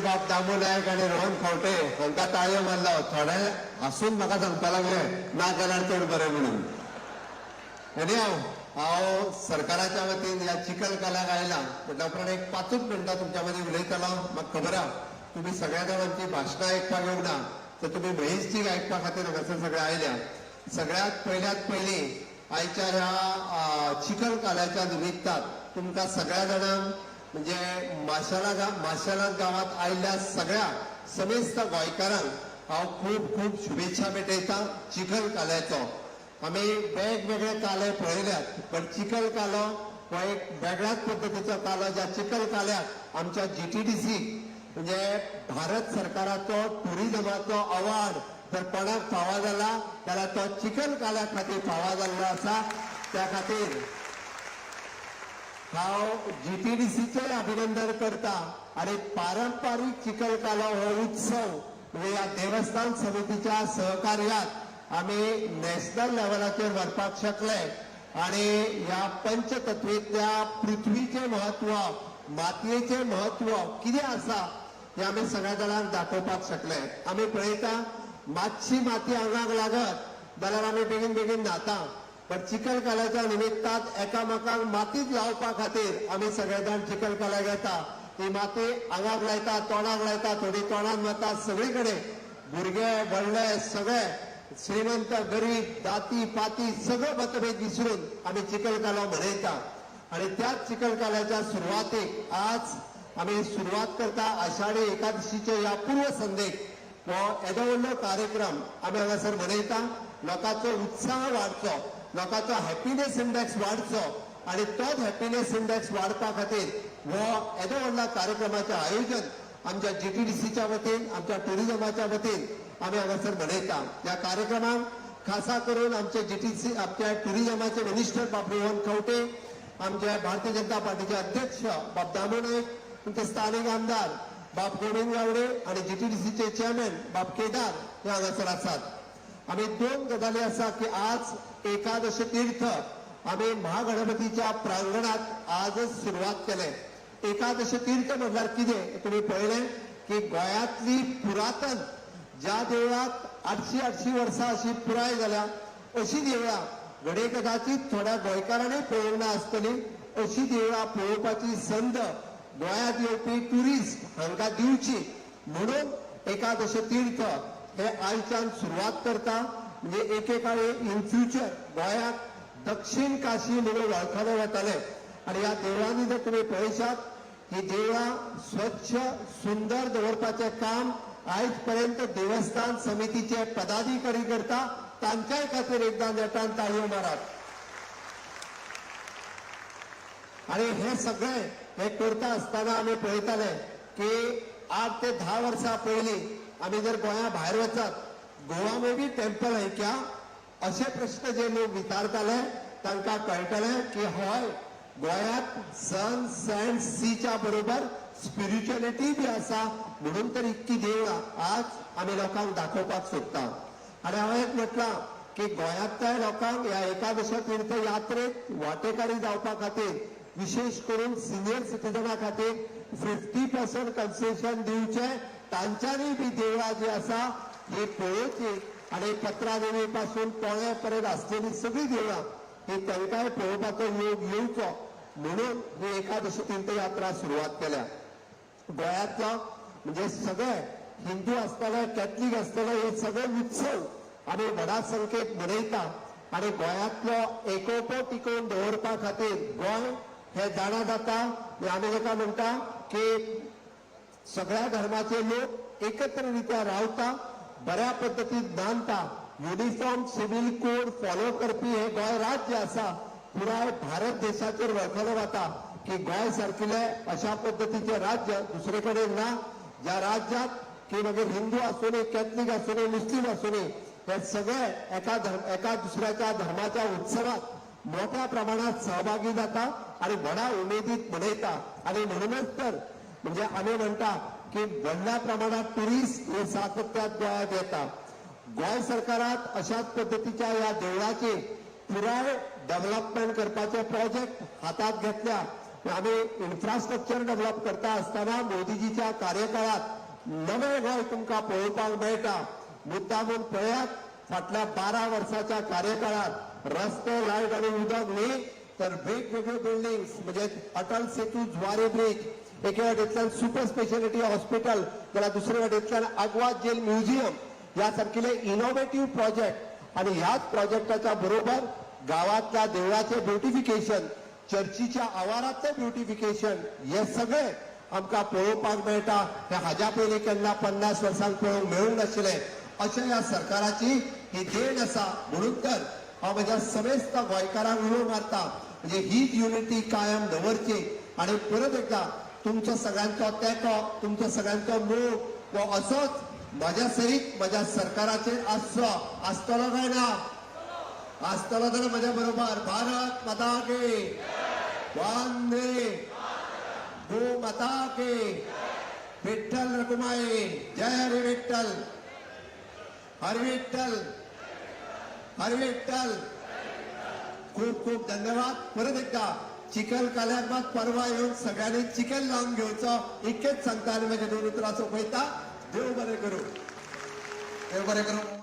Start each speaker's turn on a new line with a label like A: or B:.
A: बाब दामू नायक आणि रोहन खवटे हांकां ताळयो मारलो. थोडे हसून म्हाका सांगपाक लागले ना केल्यार चड बरें म्हणून. आनी हांव सरकाराच्या वतीन ह्या चिखलकाल्याक आयला म्हटल्या उपरांत एक 5 मिनटां तुमच्या मदीं उलयतलो. म्हाका खबर आहा तुम्ही सगळ्या जाणांची भाशणां आयकपाक येवना, तर तुम्ही महेशजीक आयकपा खातीर हांगासर सगळे आयल्या. सगळ्यात पयली आयच्या ह्या चिखलकाल्याच्या निमित्तान तुमकां सगळ्या जाणांक म्हणजे माशेलांत गांवांत आयिल्ल्या सगळ्या समेस्त गोंयकारांक हांव खूब खूब शुभेच्छा भेटयतां चिखलकाल्याचो. आमी वेगवेगळे काले पळयल्यात, पण चिखलकालो हो एक वेगळ्याच पद्दतीचो कालो ज्या चिखलकाल्याक आमच्या GTDC म्हणजे भारत सरकाराचो टुरिजमाचो अवॉर्ड जर कोणाक फावो जाला जाल्यार तो चिखलकाल्या खातीर फावो जाल्लो आसा. त्या खातीर हांव GTDCचें अभिनंदन करता. आनी पारंपारीक चिखलकालो हो उत्सव म्हणजे ह्या देवस्थान समितीच्या सहकार्यात आमी नॅशनल लेवलाचेर व्हरपाक शकले. आनी ह्या पंचतत्वेंतल्या पृथ्वीचें म्हत्व, मातयेचें म्हत्व कितें आसा हें आमी सगळ्या जाणांक दाखोवपाक शकले. आमी पळयता मातशी माती आंगाक लागत जाल्यार आमी बेगीन बेगीन न्हाता, पण चिखलकाल्याच्या निमित्तान एकामेकांक मातीत लावपा खातीर आमी सगळे जाण चिखलकाल्याक येता. ती माती आंगाक लायता, तोंडाक लायता, थोडी तोंडान वता. सगळे कडेन भुरगे व्हडले सगळे श्रीमंत गरीब जाती पाती सगळो मतभेद विसरून आमी चिखलकालो मनयता. आनी त्याच चिखलकाल्याच्या सुरवातेक आज आमी सुरवात करता आषाढी एकादशीच्या ह्या पूर्व संदेक हो येदो व्हडलो कार्यक्रम आमी हांगासर मनयता. लोकांचो उत्साह वाडचो, लोकांचो हॅपीनेस इंडेक्स वाडचो, आनी तोच हॅपीनेस इंडेक्स वाडपा खातीर हो येदो व्हडल्या कार्यक्रमाचें आयोजन आमच्या GTDCच्या वतीन, आमच्या टुरिजमाच्या वतीन आमी हांगासर मनयता. ह्या कार्यक्रमाक खासा करून आमचे GTDC आमच्या टुरिजमाचे मिनिस्टर बाब रोहन खवटे, आमचे भारतीय जनता पार्टीचे अध्यक्ष बाब दामू नायक, आमचे स्थानिक आमदार बाब गोविंद गावडे आणि GTDCचे चेअरमॅन बाब केदार हे हांगासर आसात. आमी 2 गजाली आसा की आज एकादश तीर्थ आमी महागणपतीच्या प्रांगणात आजच सुरवात केले. एकादश तीर्थ म्हटल्यार कितें तुमी पळयलें की गोंयांतली पुरातन ज्या देवळाक 800 वर्सां अशी पुराय जाल्या अशी देवळां घडये कदाचित थोड्या गोंयकारांनी पळोवंक ना आसतली अशी देवळां पळोवपाची संद गोंयांत येवपी ट्युरिस्ट हांकां दिवची म्हणून एकादश तीर्थ हे आयच्यान सुरवात करता. म्हणजे एकेकाळी इन फ्युचर गोंयाक दक्षिण काशी म्हणून वळखले वताले. आनी ह्या देवळांनी जर तुमी पळयशात ही देवळां स्वच्छ सुंदर दवरपाचें काम आयज पर्यंत देवस्थान समितीचे पदाधिकारी करता. तांच्याय खातीर एकदां नेटान ताळयो मारात. आणि हे सगळे हे करता आसतना आमी पळयताले की 8 ते 10 वर्सां पयलीं आमी जर गोंया भायर वचत गोवा मे बी टेम्पल है क्या असे प्रश्न जे लोक विचारताले तांकां कळटलें की हय गोंयांत सन सँड सीच्या बरोबर स्पिरिच्युअलिटी बी आसा. म्हणून तर इतकी देवळां आज आमी लोकांक दाखोवपाक सोदता. आनी हांवें एक म्हटलां की गोंयांतल्या लोकांक ह्या एकादश तीर्थ यात्रेक वांटेकारी जावपा खातीर विशेष करून सिनियर सिटीजना खातीर 50% कन्सेशन दिवचे. तांच्यांनी बी देवळां जी आसा ही पळोवची आनी पत्रादेवी पासून पोळे पर्यंत आसलेली सगळी देवळां ही तांकांय पळोवपाचो योग येवचो म्हणून ही एकादश तीर्थ यात्रा सुरवात केल्या. गोंयांतलो म्हणजे सगळे हिंदू आसतले कॅथलीक आसतले हे सगळे उत्सव आमी व्हडा संख्येन मनयता. आनी गोंयांतलो एकोपो टिकोवन दवरपा खातीर गोंय हे जाणा जाता. आमी ताका म्हणटा की सगळ्या धर्माचे लोक एकत्र रित्या रावता, बऱ्या पद्दतीन नांदता. युनिफॉर्म सिव्हिल कोड फॉलो करपी हे गोंय राज्य आसा पुराय भारत देशाचेर वळखले वता की गोंय सारकिले अशा पद्दतीचे राज्य दुसरे कडेन ना. ज्या राज्यात की मागीर हिंदू आसूं कॅथलीक आसूं मुस्लीम आसूं हे सगळे एका दुसऱ्याच्या धर्माच्या उत्सवात मोठ्या प्रमाणात सहभागी जाता आणि व्हडा उमेदीत मनयता. आणि म्हणूनच तर म्हणजे आमी म्हणटा की व्हडल्या प्रमाणात टुरिस्ट हे सातत्यात गोंयांत येता. गोंय सरकारात अशाच पद्दतीच्या ह्या देवळाचे पुराय डेव्हलपमेंट करपाचे प्रोजेक्ट हातात घेतल्या. आम्ही इन्फ्रास्ट्रक्चर डेव्हलप करता असताना मोदीजीच्या कार्यकाळात नवे गोंय तुमकां पळोवपाक मेळटा. मुद्दामून पळयात फाटल्या 12 वर्साच्या कार्यकाळात रस्ते, लायट आणि उदक न्ही तर वेगवेगळे बिल्डिंग्स म्हणजे अटल सेतू ज्वारी ब्रिज, एके वाटेंतल्यान सुपर स्पेशालिटी हॉस्पिटल, जाल्यार दुसरे वाटेंतल्यान आग्वाद जेल म्युझियम ह्या सारकिले इनोव्हेटिव्ह प्रोजेक्ट आणि ह्याच प्रोजेक्टाच्या बरोबर गावातल्या देवळाचे ब्युटिफिकेशन, चर्चीच्या आवारातले ब्युटिफिकेशन हे सगळे आमकां पळोवपाक मेळटा. हे हाज्या पयलीं केन्ना 50 वर्सांक पळोवंक मेळूंक नाशिल्लें. अशें ह्या सरकाराची ही देण आसा. म्हणून तर हांव म्हज्या समेस्त गोंयकारांक उलो मारता म्हणजे हीच युनिटी कायम दवरची आणि परत एकदा तुमचो सगळ्यांचो तेंको, तुमचो सगळ्यांचो मोग हो असोच म्हज्या सरीत म्हज्या सरकाराचेर आसतलो काय ना? आसतलो जाल्यार म्हज्या बरोबर भारत माता की वंदे गो माता की विठ्ठल रखुमाई जय हरी विठ्ठल, हरी विठ्ठल, हरी विठ्ठल. खूप खूप धन्यवाद. परत एकदा चिखलकाल्याक मात परवा येऊन सगळ्यांनी चिखल लावून घेवचो इतकेच सांगता आणि माझ्या 2 उतरां सोंपयता. देव बरें करूं, देव बरें करूं.